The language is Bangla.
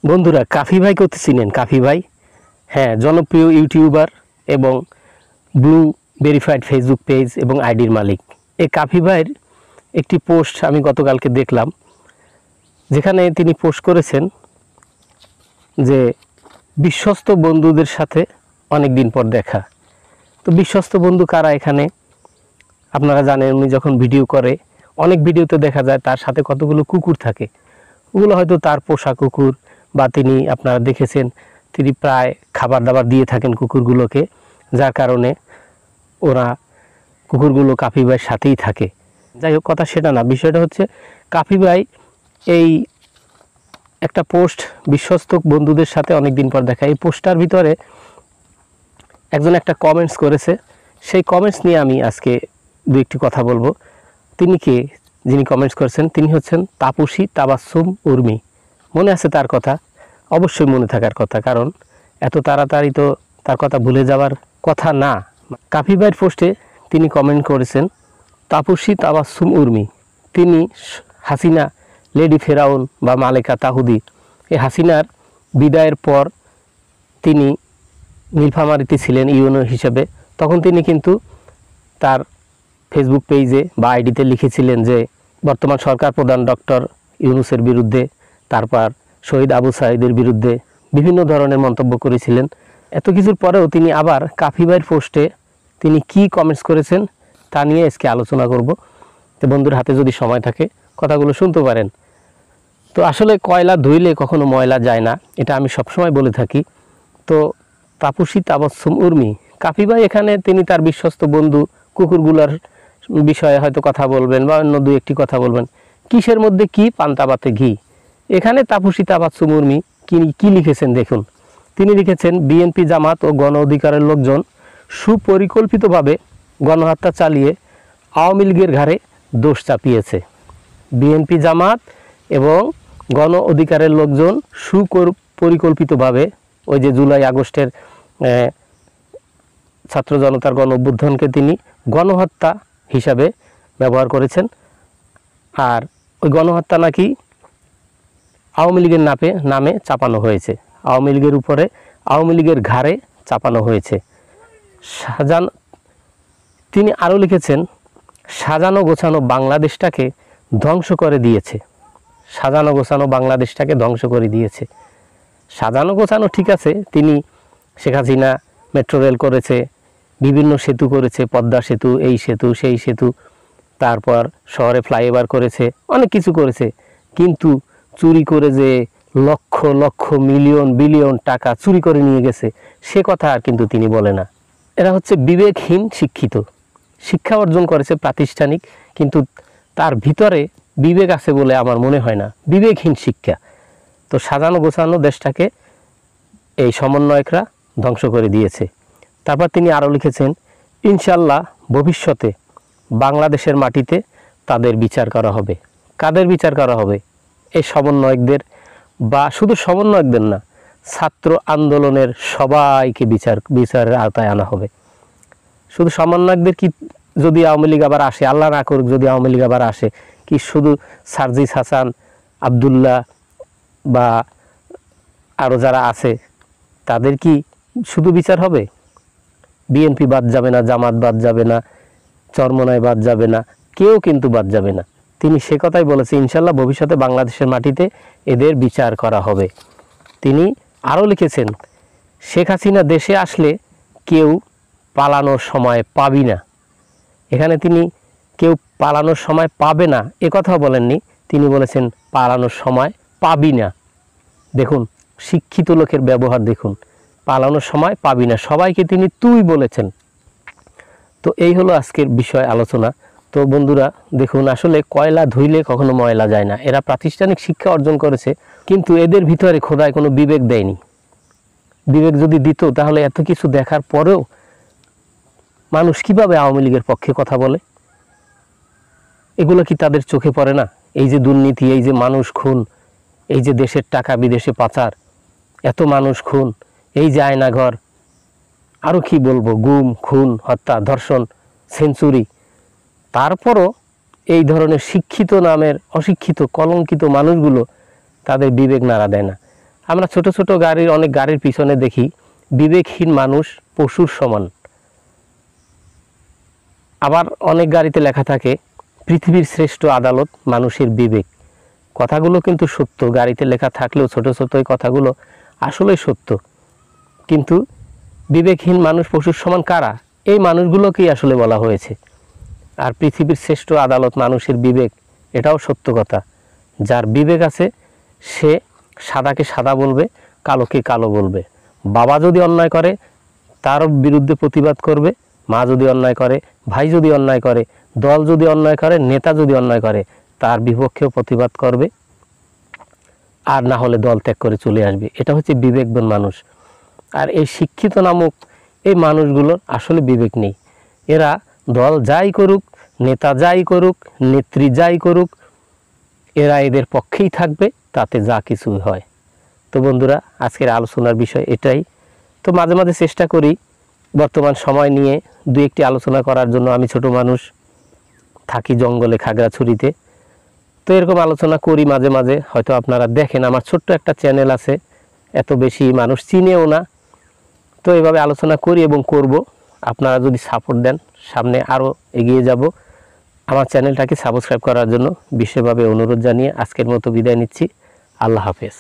বন্ধুরা, কাফি ভাই কত চিনেন? কাফি ভাই, হ্যাঁ, জনপ্রিয় ইউটিউবার এবং ব্লু ভেরিফাইড ফেসবুক পেজ এবং আইডির মালিক। এই কাফি ভাইয়ের একটি পোস্ট আমি গতকালকে দেখলাম, যেখানে তিনি পোস্ট করেছেন যে বিশ্বস্ত বন্ধুদের সাথে অনেক দিন পর দেখা। তো বিশ্বস্ত বন্ধু কারা? এখানে আপনারা জানেন, উনি যখন ভিডিও করে, অনেক ভিডিওতে দেখা যায় তার সাথে কতগুলো কুকুর থাকে। ওগুলো হয়তো তার পোষা কুকুর, বা তিনি, আপনারা দেখেছেন, তিনি প্রায় খাবার দাবার দিয়ে থাকেন কুকুরগুলোকে, যার কারণে ওরা কুকুরগুলো কাফি ভাইয়ের সাথেই থাকে। যাই হোক, কথা সেটা না, বিষয়টা হচ্ছে কাফি ভাই এই একটা পোস্ট, বিশ্বস্ত বন্ধুদের সাথে অনেক দিন পর দেখা, এই পোস্টটার ভিতরে একজন একটা কমেন্টস করেছে। সেই কমেন্টস নিয়ে আমি আজকে দু একটি কথা বলবো। তিনি কে? যিনি কমেন্টস করেছেন তিনি হচ্ছেন তাপসী তাবাসসুম উর্মি। মনে আছে তার কথা? অবশ্যই মনে থাকার কথা, কারণ এত তাড়াতাড়ি তো তার কথা ভুলে যাওয়ার কথা না। কাফি ভাইয়ের পোস্টে তিনি কমেন্ট করেছেন তাপসী তাবাসসুম উর্মি। তিনি হাসিনা, লেডি ফেরাউন বা মালেকা তাহুদি, এই হাসিনার বিদায়ের পর তিনি নীলফামারীতে ছিলেন ইউনো হিসেবে। তখন তিনি কিন্তু তার ফেসবুক পেজে বা আইডিতে লিখেছিলেন যে বর্তমান সরকার প্রধান ডক্টর ইউনূসের বিরুদ্ধে, তারপর শহীদ আবু সাঈদের বিরুদ্ধে বিভিন্ন ধরনের মন্তব্য করেছিলেন। এত কিছুর পরেও তিনি আবার কাফি ভাইয়ের পোস্টে তিনি কি কমেন্টস করেছেন তা নিয়ে আজকে আলোচনা করব। তো বন্ধুর হাতে যদি সময় থাকে কথাগুলো শুনতে পারেন। তো আসলে কয়লা ধুইলে কখনো ময়লা যায় না, এটা আমি সবসময় বলে থাকি। তো তাপসী তাবাসসুম উর্মি, কাফি ভাই এখানে তিনি তার বিশ্বস্ত বন্ধু কুকুরগুলার বিষয়ে হয়তো কথা বলবেন বা অন্য দু একটি কথা বলবেন। কিসের মধ্যে কি, পান্তা ভাতে ঘি। এখানে তাপসী তাবাসসুম উর্মি কি লিখেছেন দেখুন। তিনি লিখেছেন, বিএনপি জামাত ও গণ অধিকারের লোকজন সুপরিকল্পিতভাবে গণহত্যা চালিয়ে আওয়ামী লীগের ঘাড়ে দোষ চাপিয়েছে। বিএনপি জামাত এবং গণ অধিকারের লোকজন সুপরিকল্পিতভাবে, ওই যে জুলাই আগস্টের ছাত্র জনতার গণ অভ্যুত্থানকে তিনি গণহত্যা হিসাবে ব্যবহার করেছেন। আর ওই গণহত্যা নাকি আওয়ামী লীগের নামে চাপানো হয়েছে, আওয়ামী লীগের উপরে, আওয়ামী লীগের ঘাড়ে চাপানো হয়েছে। তিনি আরও লিখেছেন, সাজানো গোছানো বাংলাদেশটাকে ধ্বংস করে দিয়েছে। সাজানো গোছানো বাংলাদেশটাকে ধ্বংস করে দিয়েছে। সাজানো গোছানো ঠিক আছে, তিনি শেখ হাসিনা মেট্রো রেল করেছে, বিভিন্ন সেতু করেছে, পদ্মা সেতু, এই সেতু, সেই সেতু, তারপর শহরে ফ্লাইওভার করেছে, অনেক কিছু করেছে। কিন্তু চুরি করে যে লক্ষ লক্ষ মিলিয়ন বিলিয়ন টাকা চুরি করে নিয়ে গেছে, সে কথা আর কিন্তু তিনি বলে না। এরা হচ্ছে বিবেকহীন শিক্ষিত। শিক্ষা অর্জন করেছে প্রাতিষ্ঠানিক, কিন্তু তার ভিতরে বিবেক আছে বলে আমার মনে হয় না। বিবেকহীন শিক্ষা। তো সাজানো গোছানো দেশটাকে এই সমন্বয়করা ধ্বংস করে দিয়েছে। তারপর তিনি আরও লিখেছেন, ইনশাল্লাহ ভবিষ্যতে বাংলাদেশের মাটিতে তাদের বিচার করা হবে। কাদের বিচার করা হবে? এই সমন্বয়কদের, বা শুধু সমন্বয়কদের না, ছাত্র আন্দোলনের সবাইকে বিচারের আওতায় আনা হবে। শুধু সমন্বয়কদের কি, যদি আওয়ামী লীগ আবার আসে, আল্লাহ না করুক যদি আওয়ামী লীগ আবার আসে, কি শুধু সার্জিস হাসান, আবদুল্লাহ বা আরও যারা আছে তাদের কি শুধু বিচার হবে? বিএনপি বাদ যাবে না, জামাত বাদ যাবে না, চরমনাই বাদ যাবে না, কেউ কিন্তু বাদ যাবে না। তিনি সে কথাই বলেছে, ইনশাল্লাহ ভবিষ্যতে বাংলাদেশের মাটিতে এদের বিচার করা হবে। তিনি আরও লিখেছেন, শেখ হাসিনা দেশে আসলে কেউ পালানোর সময় পাবি না। এখানে তিনি কেউ পালানোর সময় পাবে না এ কথাও বলেননি, তিনি বলেছেন পালানোর সময় পাবি না। দেখুন শিক্ষিত লোকের ব্যবহার দেখুন, পালানোর সময় পাবি না, সবাইকে তিনি তুই বলেছেন। তো এই হলো আজকের বিষয় আলোচনা। তো বন্ধুরা দেখুন, আসলে কয়লা ধুইলে কখনো ময়লা যায় না। এরা প্রাতিষ্ঠানিক শিক্ষা অর্জন করেছে, কিন্তু এদের ভিতরে খোদায় কোনো বিবেক দেয়নি। বিবেক যদি দিত তাহলে এত কিছু দেখার পরেও মানুষ কিভাবে আওয়ামী লীগের পক্ষে কথা বলে? এগুলো কি তাদের চোখে পড়ে না? এই যে দুর্নীতি, এই যে মানুষ খুন, এই যে দেশের টাকা বিদেশে পাচার, এত মানুষ খুন, এই যে আয়নাঘর, আরও কি বলবো, গুম, খুন, হত্যা, ধর্ষণ, সেঞ্চুরি, তারপরও এই ধরনের শিক্ষিত নামের অশিক্ষিত কলঙ্কিত মানুষগুলো তাদের বিবেক নাড়া দেয় না। আমরা ছোট ছোট গাড়ির, অনেক গাড়ির পিছনে দেখি বিবেকহীন মানুষ পশুর সমান। আবার অনেক গাড়িতে লেখা থাকে পৃথিবীর শ্রেষ্ঠ আদালত মানুষের বিবেক। কথাগুলো কিন্তু সত্য, গাড়িতে লেখা থাকলেও ছোট ছোট এই কথাগুলো আসলেই সত্য। কিন্তু বিবেকহীন মানুষ পশুর সমান কারা? এই মানুষগুলোকেই আসলে বলা হয়েছে। আর পৃথিবীর শ্রেষ্ঠ আদালত মানুষের বিবেক, এটাও সত্য কথা। যার বিবেক আছে সে সাদাকে সাদা বলবে, কালোকে কালো বলবে। বাবা যদি অন্যায় করে তার বিরুদ্ধে প্রতিবাদ করবে, মা যদি অন্যায় করে, ভাই যদি অন্যায় করে, দল যদি অন্যায় করে, নেতা যদি অন্যায় করে, তার বিপক্ষেও প্রতিবাদ করবে, আর না হলে দল ত্যাগ করে চলে আসবে। এটা হচ্ছে বিবেকবান মানুষ। আর এই শিক্ষিত নামক এই মানুষগুলোর আসলে বিবেক নেই। এরা দল যাই করুক, নেতা যাই করুক, নেত্রী যাই করুক, এরা এদের পক্ষেই থাকবে, তাতে যা কিছু হয়। তো বন্ধুরা, আজকের আলোচনার বিষয় এটাই। তো মাঝে মাঝে চেষ্টা করি বর্তমান সময় নিয়ে দু একটি আলোচনা করার জন্য। আমি ছোট মানুষ, থাকি জঙ্গলে, খাগড়াছড়িতে। তো এরকম আলোচনা করি মাঝে মাঝে, হয়তো আপনারা দেখেন। আমার ছোট্ট একটা চ্যানেল আছে, এত বেশি মানুষ চিনেও না। তো এভাবে আলোচনা করি এবং করব। আপনারা যদি সাপোর্ট দেন, সামনে আরও এগিয়ে যাব। আমার চ্যানেলটাকে সাবস্ক্রাইব করার জন্য বিশেষভাবে অনুরোধ জানিয়ে আজকের মতো বিদায় নিচ্ছি। আল্লাহ হাফেজ।